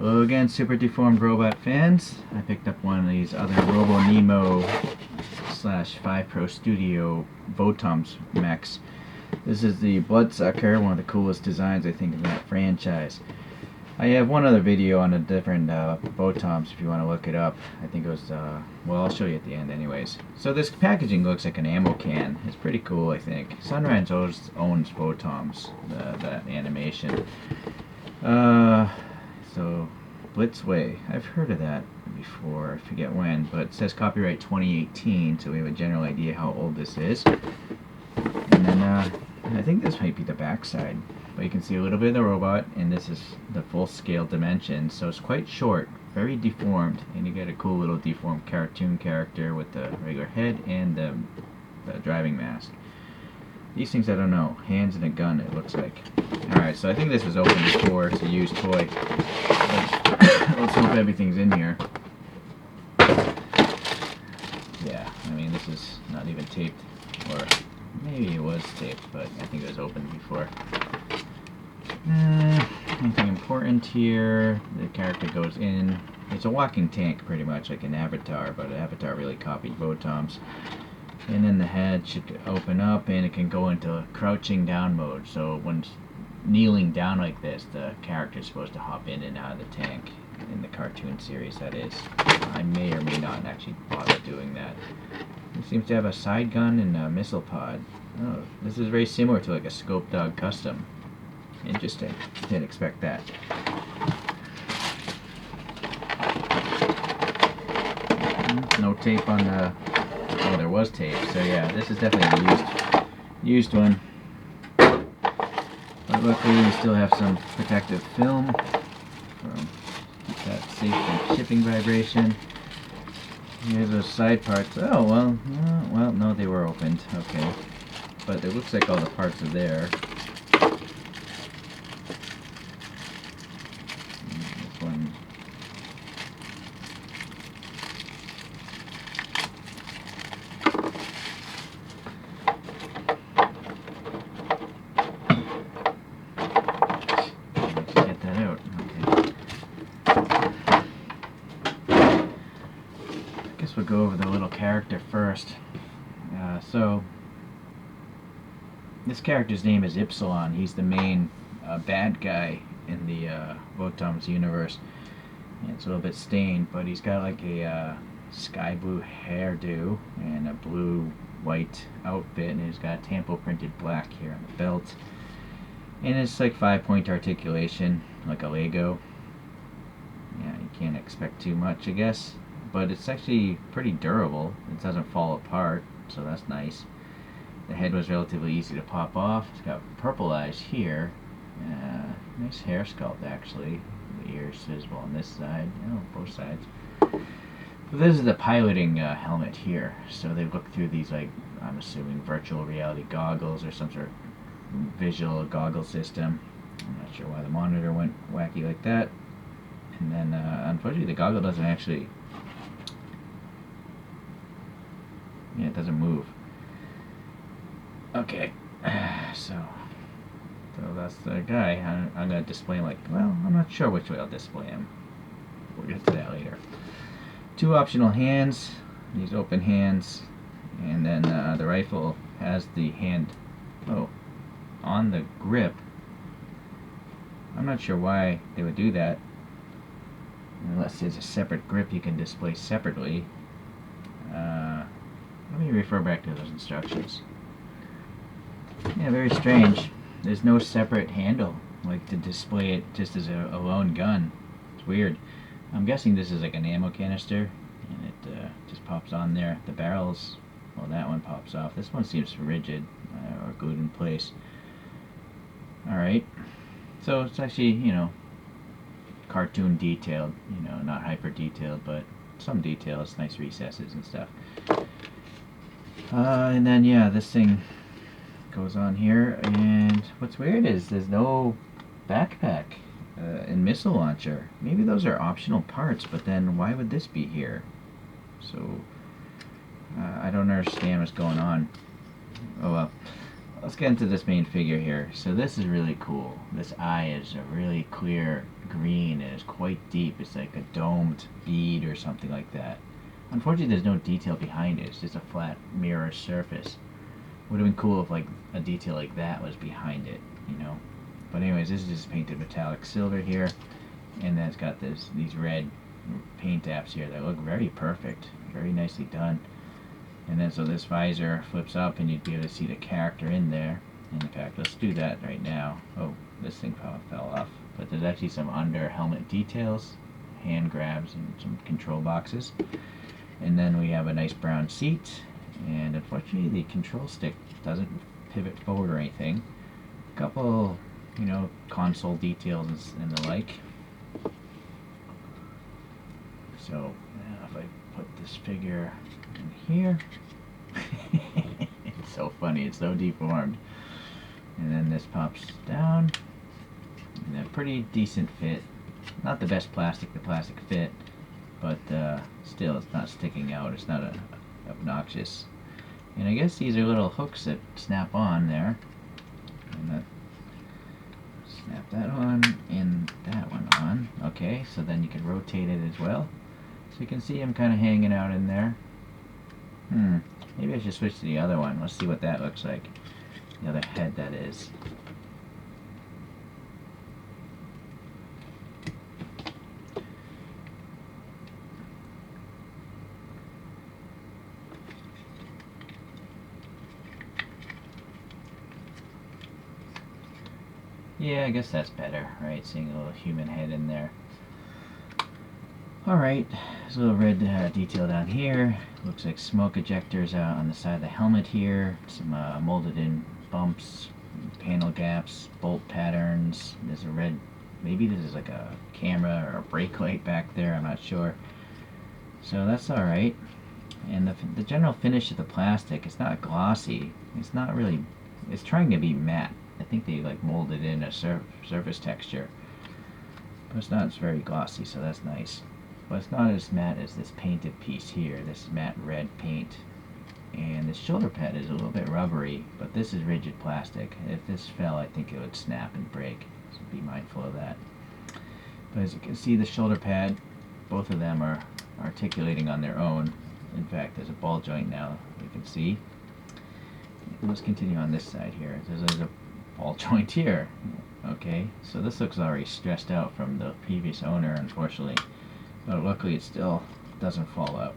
Hello again, super deformed robot fans. I picked up one of these other Robonimo / 5 Pro Studio VOTOMS mechs. This is the Bloodsucker, one of the coolest designs I think in that franchise. I have one other video on a different VOTOMS if you want to look it up. I think it was, well, I'll show you at the end anyways. So this packaging looks like an ammo can. It's pretty cool, I think. Sunrise owns VOTOMS, that animation. So, Blitzway, I've heard of that before, I forget when, but it says copyright 2018, so we have a general idea how old this is. And then, I think this might be the backside, but you can see a little bit of the robot, and this is the full-scale dimensions, so it's quite short, very deformed, and you get a cool little deformed cartoon character with the regular head and the driving mask. These things, I don't know. Hands and a gun, it looks like. Alright, so I think this was open before. It's a used toy. Let's hope everything's in here. Yeah, I mean, this is not even taped. Or maybe it was taped, but I think it was opened before. Anything important here? The character goes in. It's a walking tank, pretty much, like an Avatar, but an Avatar really copied VOTOMS. And then the head should open up and it can go into crouching down mode. So when kneeling down like this, the character is supposed to hop in and out of the tank. In the cartoon series, that is. I may or may not actually bother doing that. It seems to have a side gun and a missile pod. Oh, this is very similar to like a Scope Dog Custom. Interesting. Didn't expect that. No tape on the... Oh, there was tape, so yeah, this is definitely a used one. But luckily we still have some protective film from keep that safe from shipping vibration. Here's those side parts. Oh, well, no, they were opened. Okay. But it looks like all the parts are there. This one. We'll go over the little character first. So this character's name is Ypsilon. He's the main bad guy in the VOTOMS universe. And it's a little bit stained, but he's got like a sky blue hairdo and a blue-white outfit, and he's got tampo printed black here on the belt. And it's like 5-point articulation, like a Lego. Yeah, you can't expect too much, I guess. But it's actually pretty durable. It doesn't fall apart, so that's nice. The head was relatively easy to pop off. It's got purple eyes here. Nice hair sculpt, actually. The ears visible on this side. Oh, both sides. But this is the piloting helmet here. So they look through these, like, I'm assuming virtual reality goggles or some sort of visual goggle system. I'm not sure why the monitor went wacky like that. And then, unfortunately, the goggle doesn't actually... Yeah, it doesn't move. Okay, so that's the guy. I'm going to display him like, well, I'm not sure which way I'll display him. We'll get to that later. 2 optional hands, these open hands, and then the rifle has the hand, on the grip. I'm not sure why they would do that, unless there's a separate grip you can display separately. Let me refer back to those instructions. Yeah, very strange. There's no separate handle, like to display it just as a lone gun. It's weird. I'm guessing this is like an ammo canister, and it just pops on there. The barrels, well, that one pops off. This one seems rigid or glued in place. Alright, so it's actually, you know, cartoon detailed, you know, not hyper detailed, but some details, nice recesses and stuff. And then, yeah, this thing goes on here, and what's weird is there's no backpack and missile launcher. Maybe those are optional parts, but then why would this be here? So, I don't understand what's going on. Oh well. let's get into this main figure here. So this is really cool. This eye is a really clear green and it's quite deep. It's like a domed bead or something like that. Unfortunately, there's no detail behind it. It's just a flat mirror surface. Would have been cool if like a detail like that was behind it, you know. But anyways, this is just painted metallic silver here, and then it's got these red paint apps here that look very perfect, very nicely done. And then so this visor flips up and you'd be able to see the character in there. In fact, let's do that right now. Oh, this thing fell off. But there's actually some under helmet details, hand grabs, and some control boxes. And then we have a nice brown seat. And unfortunately, the control stick doesn't pivot forward or anything. A couple, you know, console details and the like. So if I put this figure in here, it's so funny, it's so deformed. And then this pops down, and a pretty decent fit. Not the best plastic, the plastic fit, but still it's not sticking out, it's not obnoxious. And I guess these are little hooks that snap on there. And that snap that on and that one on. Okay, so then you can rotate it as well. So you can see him kind of hanging out in there. Maybe I should switch to the other one. Let's see what that looks like. The other head, that is. Yeah, I guess that's better, right? Seeing a little human head in there. Alright, there's a little red detail down here. Looks like smoke ejectors on the side of the helmet here. Some molded in bumps, panel gaps, bolt patterns. There's a red, maybe this is like a camera or a brake light back there, I'm not sure. So that's alright. And the general finish of the plastic, it's not glossy. It's not really, it's trying to be matte. I think they like molded in a surface texture. But it's not very glossy, so that's nice. But it's not as matte as this painted piece here, this matte red paint. And the shoulder pad is a little bit rubbery, but this is rigid plastic. If this fell, I think it would snap and break, so be mindful of that. But as you can see, the shoulder pad, both of them are articulating on their own. In fact, there's a ball joint now, you can see. Let's continue on this side here. There's a ball joint here. Okay, so this looks already stressed out from the previous owner, unfortunately. But luckily it still doesn't fall out.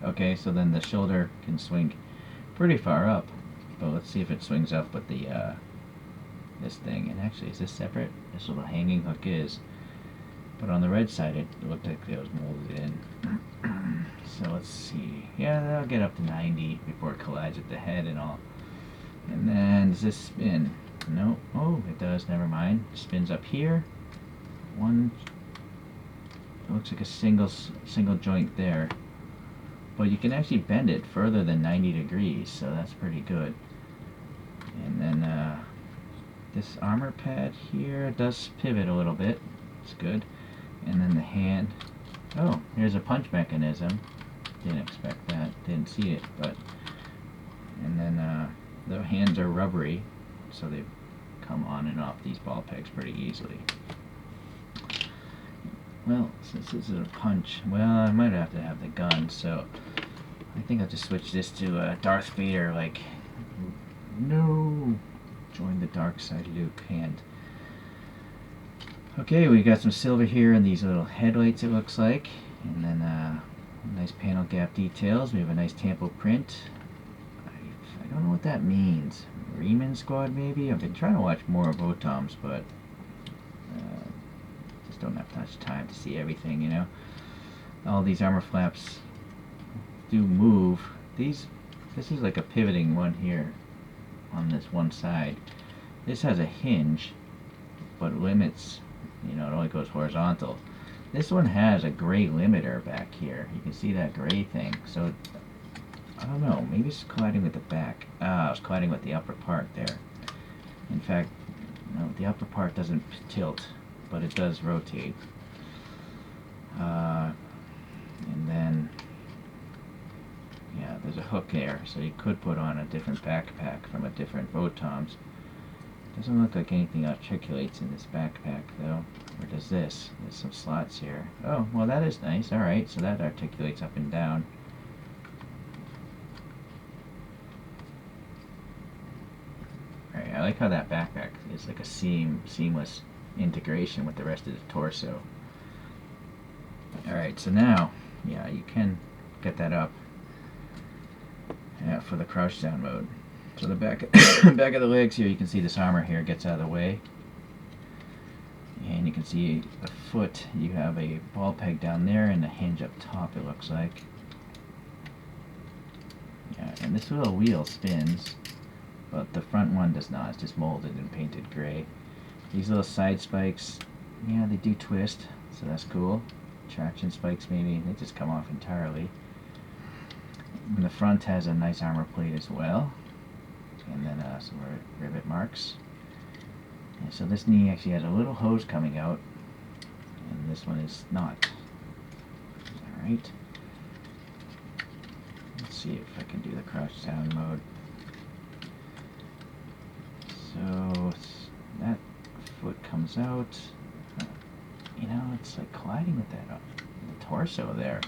Okay, so then the shoulder can swing pretty far up. But let's see if it swings up with the this thing. And actually, is this separate? This little hanging hook is. But on the red side, it looked like it was molded in. So let's see. Yeah, that'll get up to 90 before it collides with the head and all. And then does this spin? No. Oh, it does. Never mind. It spins up here. One. It looks like a single joint there. But you can actually bend it further than 90 degrees, so that's pretty good. And then this armor pad here does pivot a little bit. It's good. And then the hand. Oh, here's a punch mechanism. Didn't expect that. Didn't see it, but. And then the hands are rubbery, so they come on and off these ball pegs pretty easily. Well, since this is a punch, well, I might have to have the gun, so I think I'll just switch this to Darth Vader, like, no, join the dark side, Luke, hand. Okay, we got some silver here and these little headlights, it looks like, and then nice panel gap details. We have a nice tampo print. I don't know what that means. Riemann Squad, maybe? I've been trying to watch more of VOTOMS, but just don't have much time to see everything, you know. All these armor flaps do move. This is like a pivoting one here on this one side. This has a hinge, but limits, you know, it only goes horizontal. This one has a gray limiter back here. You can see that gray thing. So, I don't know, maybe it's colliding with the back. Ah, it's colliding with the upper part there. In fact, no, the upper part doesn't tilt, but it does rotate. And then, yeah, there's a hook there, so you could put on a different backpack from a different VOTOMS. Doesn't look like anything articulates in this backpack though. Or does this? There's some slots here. Oh, well that is nice. Alright, so that articulates up and down. Alright, I like how that backpack is like a seamless integration with the rest of the torso. Alright, so now, yeah, you can get that up for the crouch down mode. So the back, back of the legs here, you can see this armor here gets out of the way. And you can see the foot, you have a ball peg down there and a hinge up top, it looks like. Yeah, and this little wheel spins, but the front one does not. It's just molded and painted gray. These little side spikes, yeah, they do twist, so that's cool. Traction spikes maybe, they just come off entirely. And the front has a nice armor plate as well. And then some rivet marks. And so this knee actually has a little hose coming out, and this one is not. Alright. Let's see if I can do the crouch down mode. So that foot comes out. You know, it's like colliding with that the torso there.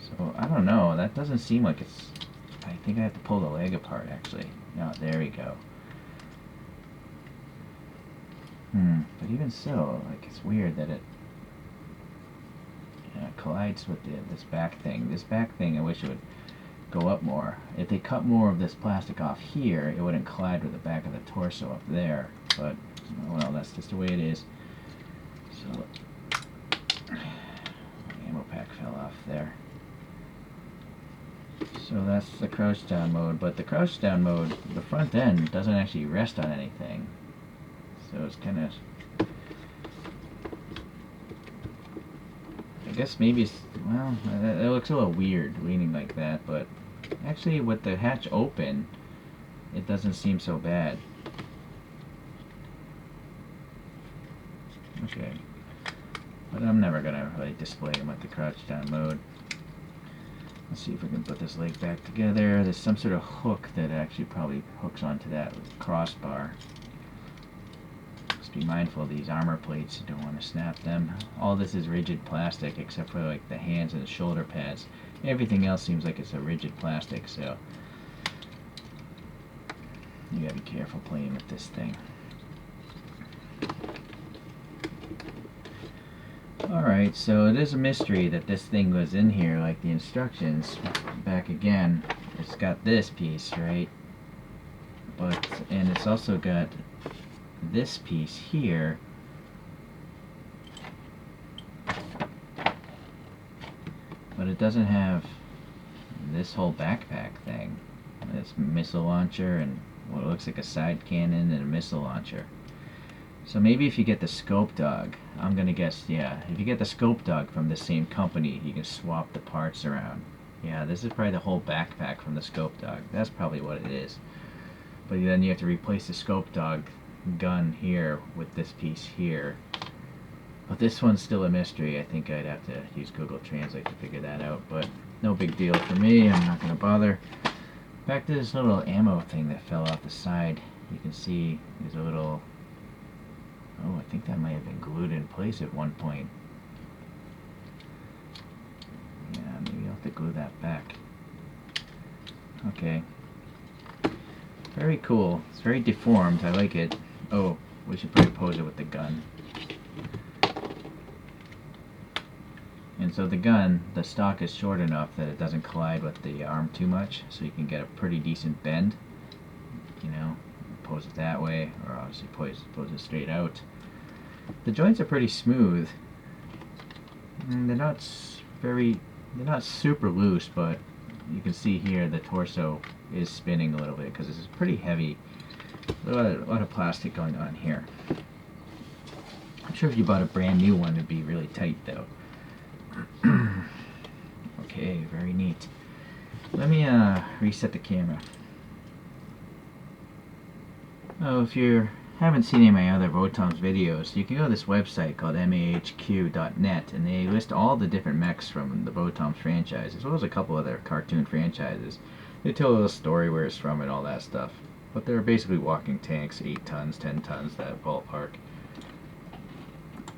So I don't know, that doesn't seem like it's... I think I have to pull the leg apart actually. No, there we go. But even so, like, it's weird that it collides with this back thing. This back thing, I wish it would go up more. If they cut more of this plastic off here, it wouldn't collide with the back of the torso up there. But, well, that's just the way it is. So, the ammo pack fell off there. So that's the crouch down mode, but the crouch down mode, the front end doesn't actually rest on anything. So it's kind of, I guess maybe it's, well, it looks a little weird leaning like that, but actually with the hatch open, it doesn't seem so bad. Okay, but I'm never gonna really display them with the crouch down mode. Let's see if we can put this leg back together. There's some sort of hook that actually probably hooks onto that crossbar. Just be mindful of these armor plates. You don't want to snap them. All this is rigid plastic except for like the hands and the shoulder pads. Everything else seems like it's a rigid plastic, so you gotta be careful playing with this thing. Alright, so it is a mystery that this thing was in here, like the instructions. Back again, it's got this piece, right? But, and it's also got this piece here. But it doesn't have this whole backpack thing. This missile launcher and what looks like a side cannon and a missile launcher. So maybe if you get the scope dog, I'm gonna guess, yeah, if you get the scope dog from the same company, you can swap the parts around. Yeah, this is probably the whole backpack from the scope dog. That's probably what it is. But then you have to replace the scope dog gun here with this piece here. But this one's still a mystery. I think I'd have to use Google Translate to figure that out, but no big deal for me. I'm not gonna bother. Back to this little ammo thing that fell off the side. You can see there's a little... Oh, I think that might have been glued in place at one point. Yeah, maybe I'll have to glue that back. Okay. Very cool. It's very deformed. I like it. Oh, we should probably pose it with the gun. And so the gun, the stock is short enough that it doesn't collide with the arm too much, so you can get a pretty decent bend. You know, pose it that way, or obviously pose it straight out. The joints are pretty smooth. They're not super loose, but you can see here the torso is spinning a little bit because this is pretty heavy. A lot of plastic going on here. I'm sure if you bought a brand new one, it'd be really tight though. Okay, very neat. Let me reset the camera. Oh, if you're haven't seen any of my other VOTOMS videos, you can go to this website called mahq.net, and they list all the different mechs from the VOTOMS franchise, as well as a couple other cartoon franchises. They tell a little story where it's from and all that stuff. But they're basically walking tanks, 8 tons, 10 tons, that ballpark.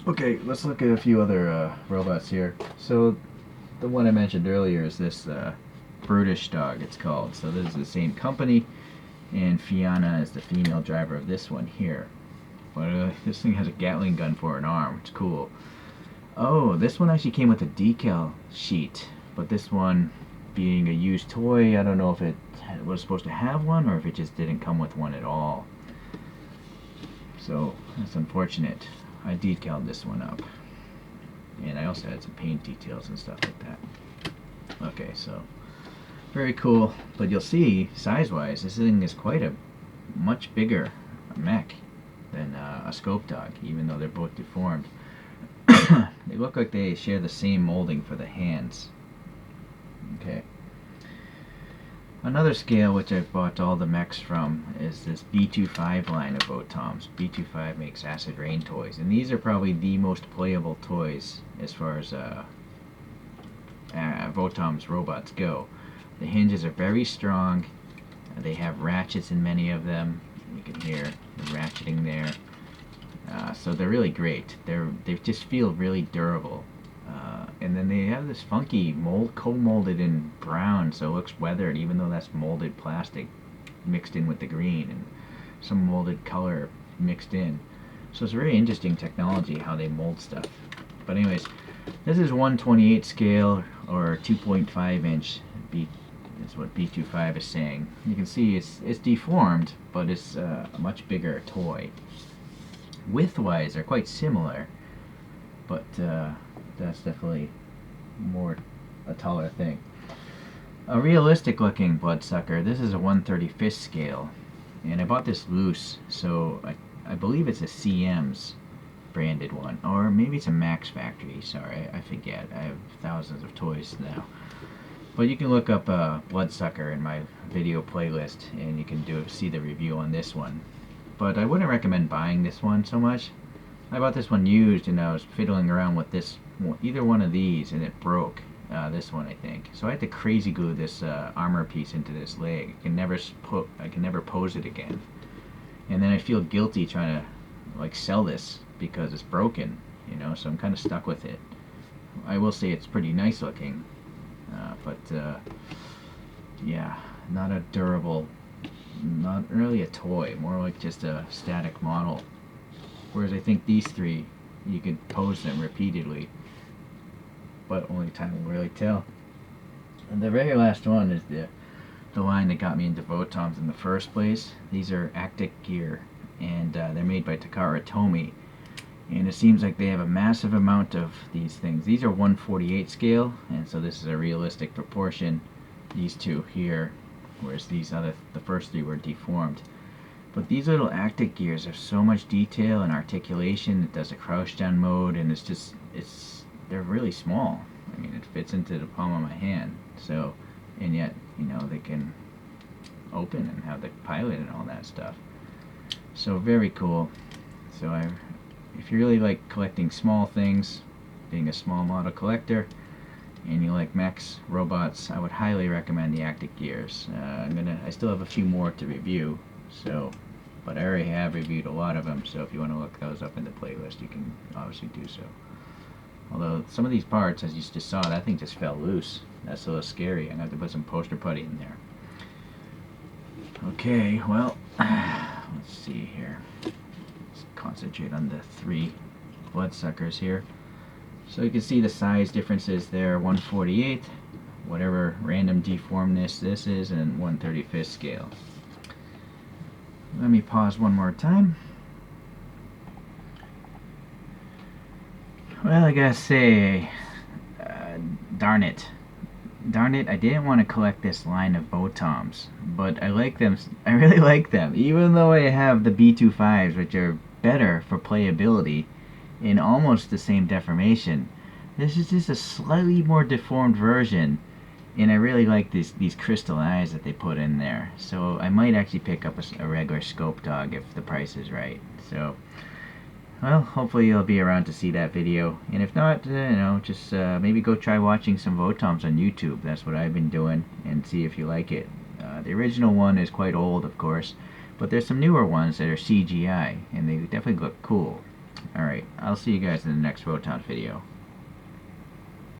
Okay, let's look at a few other robots here. So, the one I mentioned earlier is this Brutish dog, it's called. So this is the same company, and Fiona is the female driver of this one here. But this thing has a Gatling gun for an arm. It's cool. Oh, this one actually came with a decal sheet, but this one, being a used toy, I don't know if it was supposed to have one or if it just didn't come with one at all. So that's unfortunate. I decaled this one up, and I also had some paint details and stuff like that. Okay, so very cool, but you'll see size-wise this thing is quite a much bigger mech than a scope dog, even though they're both deformed. They look like they share the same molding for the hands. Okay. Another scale which I've bought all the mechs from is this B25 line of VOTOMS. B25 makes acid rain toys, and these are probably the most playable toys as far as VOTOMS robots go. The hinges are very strong. They have ratchets in many of them. You can hear the ratcheting there. So they're really great. They just feel really durable. And then they have this funky mold, co-molded in brown, so it looks weathered, even though that's molded plastic mixed in with the green, and some molded color mixed in. So it's very interesting technology how they mold stuff. But anyways, this is 1/28 scale, or 2.5 inch. Is what B25 is saying. You can see it's deformed, but it's a much bigger toy. Width-wise, they're quite similar, but that's definitely more a taller thing. A realistic looking bloodsucker. This is a 1/35 scale, and I bought this loose, so I believe it's a CM's branded one, or maybe it's a Max Factory. Sorry, I forget. I have thousands of toys now. But you can look up Bloodsucker in my video playlist, and you can see the review on this one. But I wouldn't recommend buying this one so much. I bought this one used, and I was fiddling around with this, either one of these, and it broke. This one, I think. So I had to crazy glue this armor piece into this leg. I can never pose it again. And then I feel guilty trying to like sell this because it's broken, you know. So I'm kind of stuck with it. I will say it's pretty nice looking, but yeah, not a durable, not really a toy. More like just a static model. Whereas I think these three, you can pose them repeatedly, but only time will really tell. And the very last one is the line that got me into VOTOMS in the first place. These are Actic Gear, and they're made by Takara Tomy. And it seems like they have a massive amount of these things. These are 1/48 scale, and so this is a realistic proportion. These two here, whereas the first three were deformed. But these little Actic Gears have so much detail and articulation. It does a crouch down mode, and they're really small. I mean, it fits into the palm of my hand. So, and yet, you know, they can open and have the pilot and all that stuff. So very cool. So if you really like collecting small things, being a small model collector, and you like mechs, robots, I would highly recommend the Actic Gears. I still have a few more to review, so, but I already have reviewed a lot of them, so if you want to look those up in the playlist, you can obviously do so. Although some of these parts, as you just saw, that thing just fell loose. That's a little scary. I'm going to have to put some poster putty in there. Okay, well, let's see here. Let's concentrate on the 3 bloodsuckers here. So you can see the size differences there, 1/48, whatever random deformedness this is, and 1/35 scale. Let me pause one more time. Well, I gotta say, darn it, I didn't want to collect this line of VOTOMS, but I like them. I really like them, even though I have the B25s, which are better for playability in almost the same deformation. This is just a slightly more deformed version, And I really like these crystal eyes that they put in there. So I might actually pick up a regular scope dog if the price is right. So, well, hopefully you'll be around to see that video. And if not, just maybe go try watching some VOTOMs on YouTube. That's what I've been doing, and see if you like it. The original one is quite old, of course, but there's some newer ones that are CGI, and they definitely look cool. Alright, I'll see you guys in the next VOTOMs video.